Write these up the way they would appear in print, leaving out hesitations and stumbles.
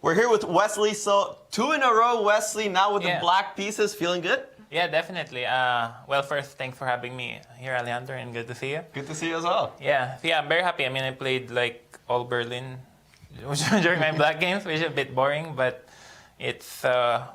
We're here with Wesley So. 2 in a row, Wesley, now with the Yeah. black pieces. Feeling good? Yeah, definitely. Well, first, thanks for having me here, Alejandro, and good to see you. Good to see you as well. Yeah, I'm very happy. I mean, I played like all Berlin during my black games, which is a bit boring, but it's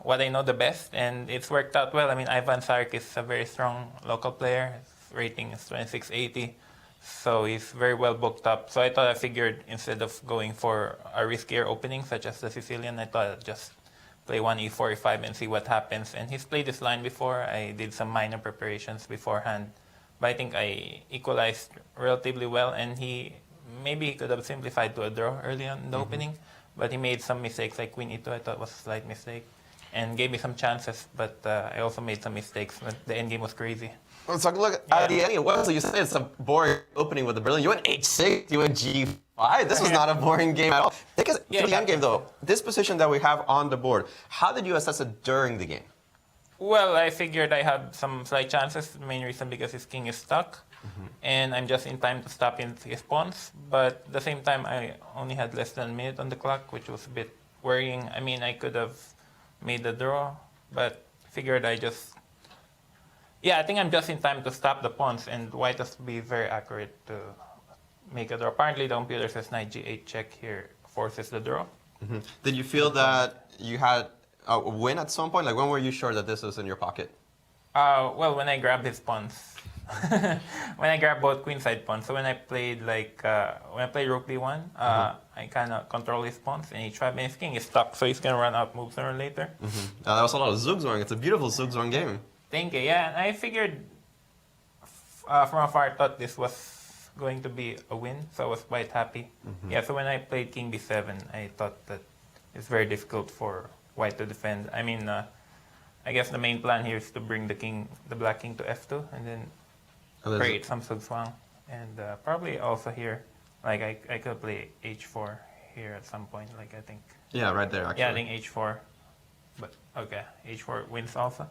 what I know the best, and it's worked out well. I mean, Ivan Saric is a very strong local player. His rating is 2680, so he's very well booked up. So I figured instead of going for a riskier opening, such as the Sicilian, I thought I'd just play one E4, E5 and see what happens. And he's played this line before. I did some minor preparations beforehand, but I think I equalized relatively well, and maybe he could have simplified to a draw early on in the opening, but he made some mistakes like Queen E2, I thought was a slight mistake, and gave me some chances, but I also made some mistakes. But the endgame was crazy. Let's take a look at the ending. Wesley, you said it's a boring opening with the Berlin. You went H6, you went G5. This was not a boring game at all. Take us to the endgame, though. This position that we have on the board, how did you assess it during the game? Well, I figured I had some slight chances. The main reason because his king is stuck, and I'm just in time to stop his pawns. But at the same time, I only had less than a minute on the clock, which was a bit worrying. I mean, I could have made the draw, but figured I think I'm just in time to stop the pawns, and white has to be very accurate to make a draw. Apparently, the computer says knight G8 check here forces the draw. Did you feel that you had a win at some point? Like, when were you sure that this was in your pocket? Well, when I grabbed his pawns. When I grabbed both queenside pawns. So when I played rook b1, I kind of control his pawns, and he tried, and his king is stuck, so he's going to run out moves sooner or later. That was a lot of Zugzwang. It's a beautiful Zugzwang game. Thank you. Yeah, and I figured from afar, I thought this was going to be a win, so I was quite happy. Yeah, so when I played king b7, I thought that it's very difficult for white to defend. I mean, I guess the main plan here is to bring the black king to f2, and then create some Zugzwang. And probably also here, like I could play h4 here at some point, like I think. Yeah, right there, actually. Yeah, I think h4. But okay, h4 wins also.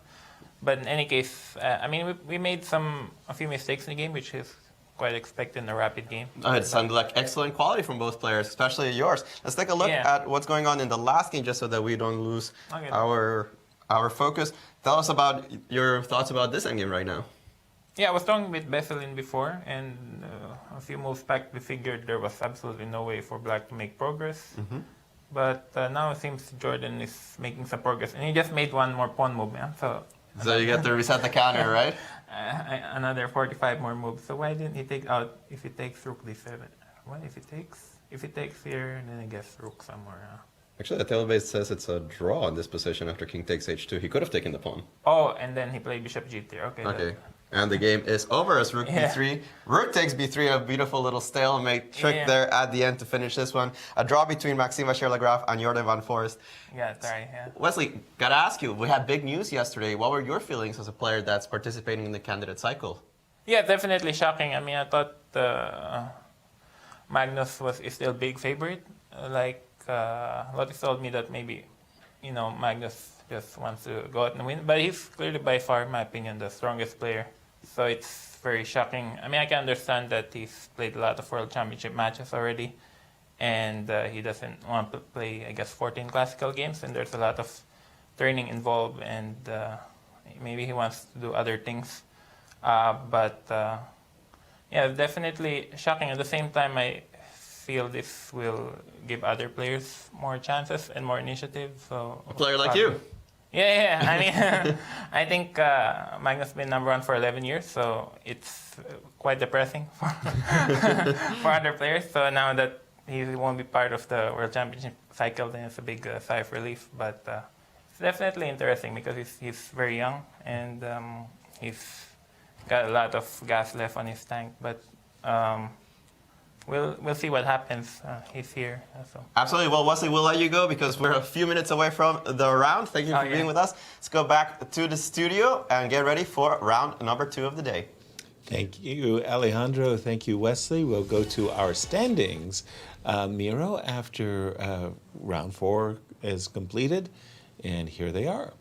But in any case, I mean, we made a few mistakes in the game, which is quite expected in a rapid game. It sounded like excellent quality from both players, especially yours. Let's take a look at what's going on in the last game, just so that we don't lose our focus. Tell us about your thoughts about this endgame right now. Yeah, I was talking with Besselin before, and a few moves back, we figured there was absolutely no way for black to make progress. But now it seems Jordan is making some progress, and he just made one more pawn move, yeah? So you get to reset the counter, right? Another 45 more moves. So why didn't he take out if he takes rook d7? What if he takes here, and then I guess rook somewhere? Actually, the table base says it's a draw in this position after king takes h2. He could have taken the pawn. Oh, and then he played bishop g3. Okay. And the game is over as rook b3. Rook takes b3, a beautiful little stalemate trick there at the end to finish this one. A draw between Maxime Vacher-Lagrave and Jordan van Forest. Yeah, sorry. Wesley, gotta ask you, we had big news yesterday. What were your feelings as a player that's participating in the candidate cycle? Yeah, definitely shocking. I mean, I thought Magnus is still big favorite. Lotis told me that maybe, Magnus just wants to go out and win. But he's clearly, by far, in my opinion, the strongest player. So it's very shocking. I mean, I can understand that he's played a lot of World Championship matches already, and he doesn't want to play, I guess, 14 classical games, and there's a lot of training involved, and maybe he wants to do other things. Yeah, definitely shocking. At the same time, I feel this will give other players more chances and more initiative. So a player like you. Yeah. I mean, I think Magnus has been #1 for 11 years, so it's quite depressing for other players. So now that he won't be part of the World Championship cycle, then it's a big sigh of relief. But it's definitely interesting because he's very young, and he's got a lot of gas left on his tank. But we'll see what happens. He's here. So. Absolutely. Well, Wesley, we'll let you go because we're a few minutes away from the round. Thank you for being with us. Let's go back to the studio and get ready for round number 2 of the day. Thank you, Alejandro. Thank you, Wesley. We'll go to our standings. Miro, after round 4 is completed, and here they are.